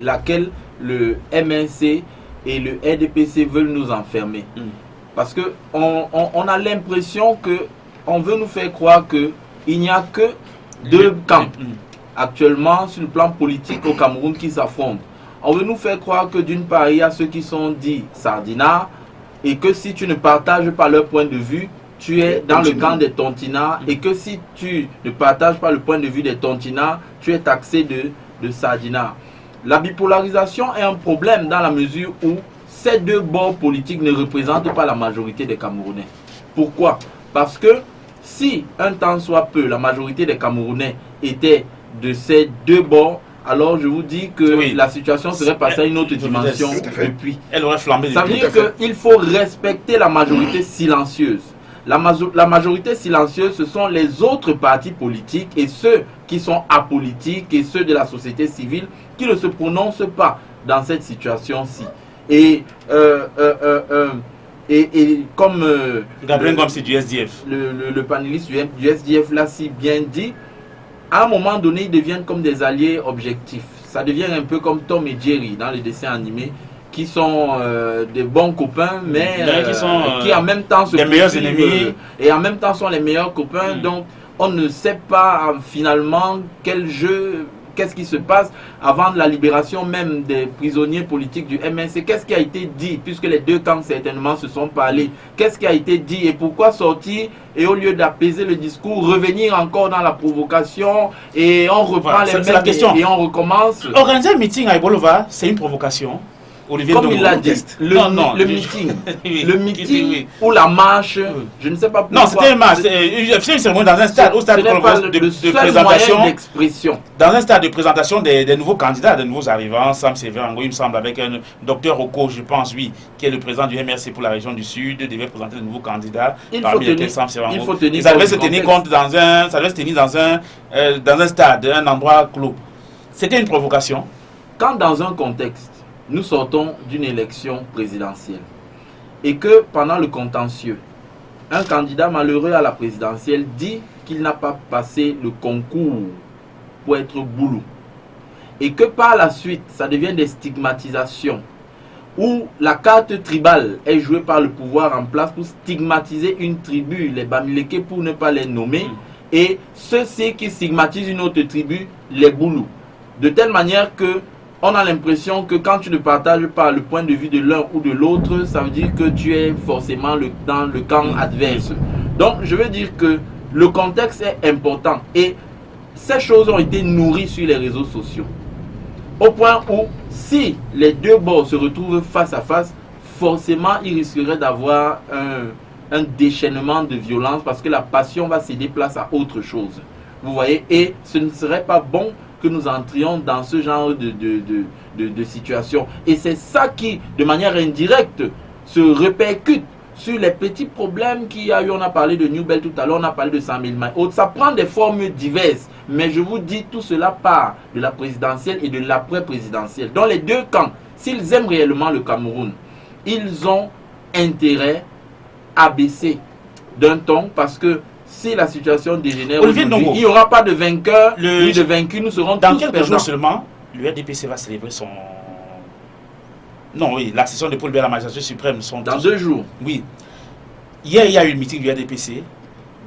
laquelle le MNC et le RDPC veulent nous enfermer. Parce que on a l'impression que on veut nous faire croire que il n'y a que deux camps actuellement sur le plan politique au Cameroun qui s'affrontent. On veut nous faire croire que d'une part, il y a ceux qui sont dits sardinards et que si tu ne partages pas leur point de vue, tu es dans le camp des tontinards et que si tu ne partages pas le point de vue des tontinards, tu es taxé de sardinards. La bipolarisation est un problème dans la mesure où ces deux bords politiques ne représentent pas la majorité des Camerounais. Pourquoi? Parce que si un temps soit peu, la majorité des Camerounais était de ces deux bords, alors je vous dis que la situation serait passée à une autre dimension depuis. Elle aurait flambé. Ça veut dire qu'il faut respecter la majorité silencieuse. La majorité silencieuse, ce sont les autres partis politiques et ceux qui sont apolitiques et ceux de la société civile qui ne se prononcent pas dans cette situation-ci. Et comme Gabriel Ngom, c'est du SDF. Le panéliste du SDF l'a si bien dit, à un moment donné, ils deviennent comme des alliés objectifs. Ça devient un peu comme Tom et Jerry dans les dessins animés, qui sont des bons copains, mais qui en même temps se les meilleurs ennemis et en même temps sont les meilleurs copains. Donc on ne sait pas finalement quel jeu, qu'est-ce qui se passe avant la libération même des prisonniers politiques du MNC. Qu'est-ce qui a été dit, puisque les deux camps certainement se sont parlé. Qu'est-ce qui a été dit et pourquoi sortir et au lieu d'apaiser le discours, revenir encore dans la provocation et on reprend les mêmes et on recommence. Organiser un meeting à Ebolova, c'est une provocation. Olivier comme il l'a dit, le meeting ou la marche, je ne sais pas pourquoi. Non, c'était une marche, c'est une cérémonie dans un stade, au stade de présentation d'expression. Dans un stade de présentation des nouveaux candidats, des nouveaux arrivants, Sam Sévérango, il me semble, avec un docteur Oko, je pense, oui, qui est le président du MRC pour la région du Sud, devait présenter de nouveaux candidats. Parmi lesquels Sam Sévérango. Ça devait se tenir compte dans un stade, un endroit clos. C'était une provocation. Quand dans un contexte, nous sortons d'une élection présidentielle et que pendant le contentieux, un candidat malheureux à la présidentielle dit qu'il n'a pas passé le concours pour être boulot et que par la suite, ça devient des stigmatisations où la carte tribale est jouée par le pouvoir en place pour stigmatiser une tribu, les Bamileke pour ne pas les nommer, et ceux-ci qui stigmatisent une autre tribu, les boulous. De telle manière que on a l'impression que quand tu ne partages pas le point de vue de l'un ou de l'autre, ça veut dire que tu es forcément dans le camp adverse. Donc, je veux dire que le contexte est important et ces choses ont été nourries sur les réseaux sociaux. Au point où, si les deux bords se retrouvent face à face, forcément, ils risqueraient d'avoir un déchaînement de violence parce que la passion va céder place à autre chose. Vous voyez, et ce ne serait pas bon que nous entrions dans ce genre de situation. Et c'est ça qui, de manière indirecte, se répercute sur les petits problèmes qu'il y a eu. On a parlé de New Bell tout à l'heure, on a parlé de 100 000 mailles. Ça prend des formes diverses. Mais je vous dis, tout cela part de la présidentielle et de l'après-présidentielle. Dans les deux camps, s'ils aiment réellement le Cameroun, ils ont intérêt à baisser d'un ton parce que si la situation dégénère aujourd'hui, il n'y aura pas de vainqueur ni de vaincu, nous serons dans tous quelques perdants. jours seulement, le RDPC va célébrer son... Non, oui, la session de Paul Biya à la magistrature suprême. Dans 2 jours. Oui. Hier, il y a eu le meeting du RDPC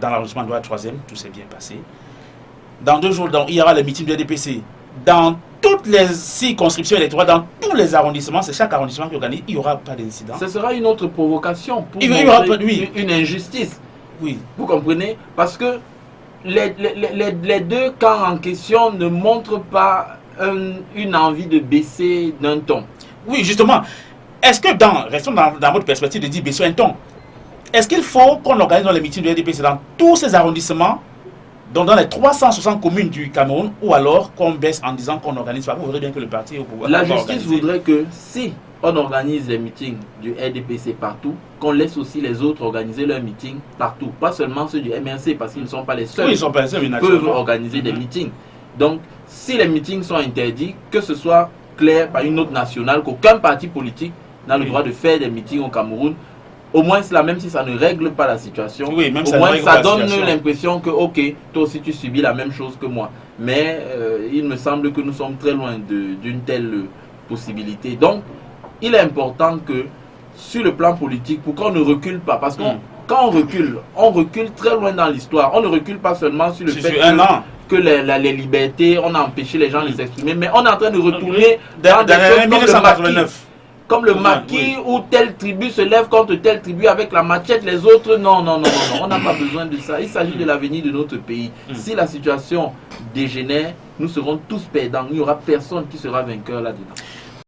dans l'arrondissement de la 3e, tout s'est bien passé. Dans 2 jours, il y aura le meeting du RDPC dans toutes les circonscriptions électorales, dans tous les arrondissements, c'est chaque arrondissement qui organise, il n'y aura pas d'incident. Ce sera une autre provocation pour une injustice. Oui. Vous comprenez? Parce que les deux camps en question ne montrent pas une envie de baisser d'un ton. Oui, justement. Est-ce que restons dans votre perspective de dire baisser un ton, est-ce qu'il faut qu'on organise dans les meetings du RDPC dans tous ces arrondissements, donc dans les 360 communes du Cameroun, ou alors qu'on baisse en disant qu'on organise pas? Vous verrez bien que le parti est au pouvoir. La justice voudrait que si on organise les meetings du RDPC partout, qu'on laisse aussi les autres organiser leurs meetings partout. Pas seulement ceux du MRC, parce qu'ils ne sont pas les seuls qui peuvent organiser des meetings. Donc, si les meetings sont interdits, que ce soit clair par une note nationale, qu'aucun parti politique n'a le droit de faire des meetings au Cameroun, au moins cela, même si ça ne règle pas la situation, au moins ça donne l'impression que, ok, toi aussi tu subis la même chose que moi. Mais il me semble que nous sommes très loin d'une telle possibilités. Donc, il est important que, sur le plan politique, pour qu'on ne recule pas, parce que quand on recule très loin dans l'histoire. On ne recule pas seulement sur le fait que les libertés, on a empêché les gens de s'exprimer, mais on est en train de retourner dans des choses comme le maquis, où telle tribu se lève contre telle tribu avec la machette, les autres, non, on n'a pas besoin de ça. Il s'agit de l'avenir de notre pays. Si la situation dégénère, nous serons tous perdants. Il n'y aura personne qui sera vainqueur là-dedans.